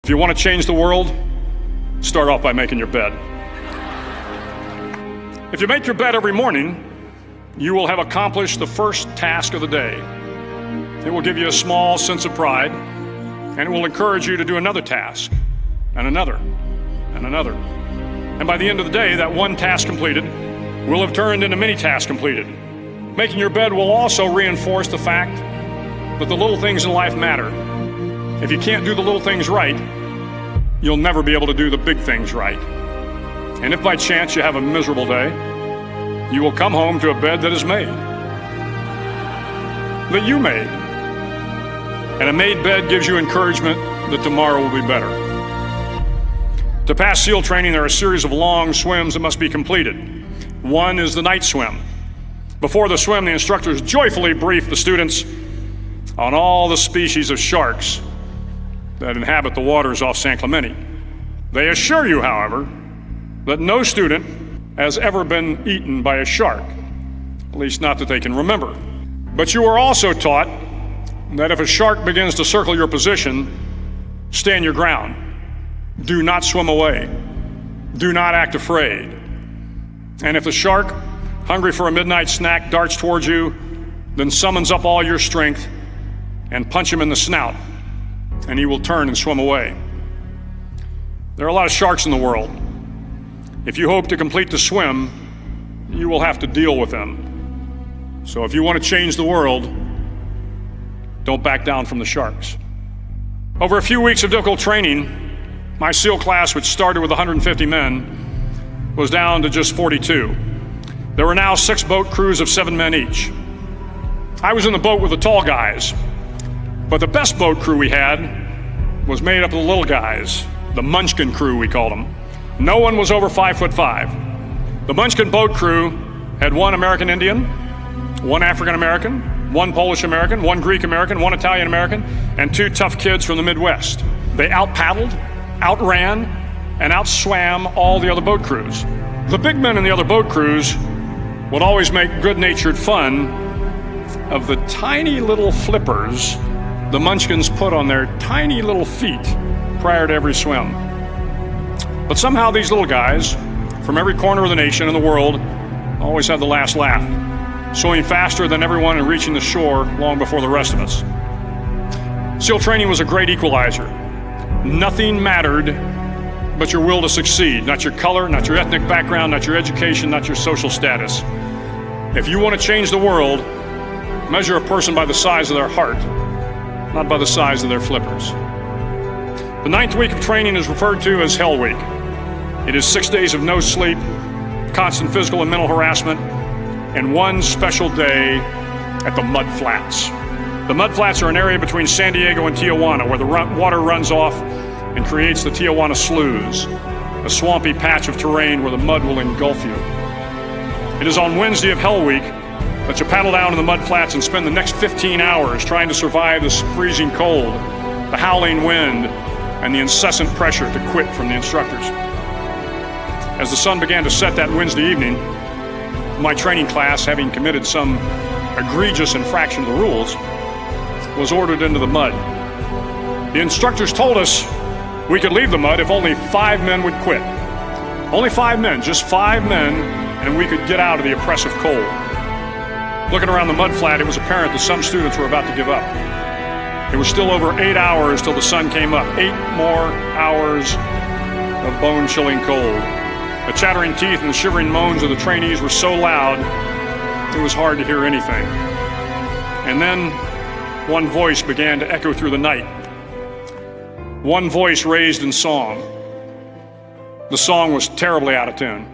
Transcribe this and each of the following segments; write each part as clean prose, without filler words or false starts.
If you want to change the world, start off by making your bed. If you make your bed every morning, you will have accomplished the first task of the day. It will give you a small sense of pride, and it will encourage you to do another task, and another, and another. And by the end of the day, that one task completed will have turned into many tasks completed. Making your bed will also reinforce the fact that the little things in life matter. If you can't do the little things right, you'll never be able to do the big things right. And if by chance you have a miserable day, you will come home to a bed that is made, that you made. And a made bed gives you encouragement that tomorrow will be better. To pass SEAL training, there are a series of long swims that must be completed. One is the night swim. Before the swim, the instructors joyfully brief the students on all the species of sharks that inhabit the waters off San Clemente. They assure you, however, that no student has ever been eaten by a shark, at least not that they can remember. But you are also taught that if a shark begins to circle your position, stand your ground. Do not swim away. Do not act afraid. And if the shark, hungry for a midnight snack, darts towards you, then summons up all your strength and punch him in the snout, and he will turn and swim away. There are a lot of sharks in the world. If you hope to complete the swim, you will have to deal with them. So if you want to change the world, don't back down from the sharks. Over a few weeks of difficult training, my SEAL class, which started with 150 men, was down to just 42. There were now 6 boat crews of 7 men each. I was in the boat with the tall guys, but the best boat crew we had was made up of the little guys, the Munchkin crew, we called them. No one was over 5'5". The Munchkin boat crew had 1 American Indian, 1 African American, 1 Polish American, 1 Greek American, 1 Italian American, and 2 tough kids from the Midwest. They out-paddled, outran, and outswam all the other boat crews. The big men in the other boat crews would always make good-natured fun of the tiny little flippers the Munchkins put on their tiny little feet prior to every swim. But somehow these little guys from every corner of the nation and the world always had the last laugh, swimming faster than everyone and reaching the shore long before the rest of us. SEAL training was a great equalizer. Nothing mattered but your will to succeed, not your color, not your ethnic background, not your education, not your social status. If you want to change the world, measure a person by the size of their heart, not by the size of their flippers. The 9th week of training is referred to as Hell Week. It is 6 days of no sleep, constant physical and mental harassment, and 1 special day at the Mud Flats. The Mud Flats are an area between San Diego and Tijuana where the water runs off and creates the Tijuana Sloughs, a swampy patch of terrain where the mud will engulf you. It is on Wednesday of Hell Week that you paddle down to the Mud Flats and spend the next 15 hours trying to survive this freezing cold, the howling wind, and the incessant pressure to quit from the instructors. As the sun began to set that Wednesday evening, my training class, having committed some egregious infraction of the rules, was ordered into the mud. The instructors told us we could leave the mud if only 5 men would quit. Only 5 men, just 5 men, and we could get out of the oppressive cold. Looking around the mud flat, it was apparent that some students were about to give up. It was still over 8 hours till the sun came up. 8 more hours of bone-chilling cold. The chattering teeth and the shivering moans of the trainees were so loud, it was hard to hear anything. And then one voice began to echo through the night. One voice raised in song. The song was terribly out of tune,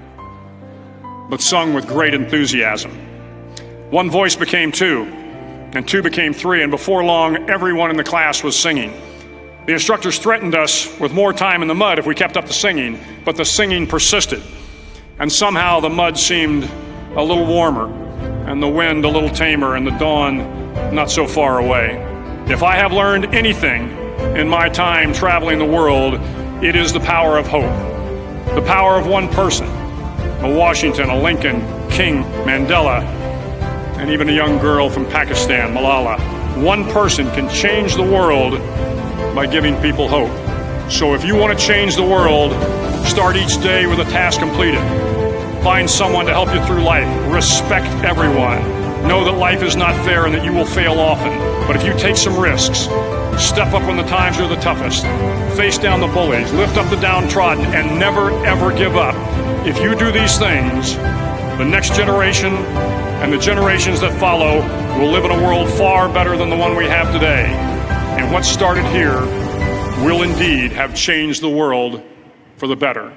but sung with great enthusiasm. One voice became 2, and 2 became 3, and before long, everyone in the class was singing. The instructors threatened us with more time in the mud if we kept up the singing, but the singing persisted. And somehow the mud seemed a little warmer, and the wind a little tamer, and the dawn not so far away. If I have learned anything in my time traveling the world, it is the power of hope. The power of one person, a Washington, a Lincoln, King, Mandela, and even a young girl from Pakistan, Malala. One person can change the world by giving people hope. So if you want to change the world, start each day with a task completed. Find someone to help you through life. Respect everyone. Know that life is not fair and that you will fail often. But if you take some risks, step up when the times are the toughest, face down the bullies, lift up the downtrodden, and never, ever give up. If you do these things, the next generation and the generations that follow will live in a world far better than the one we have today. And what started here will indeed have changed the world for the better.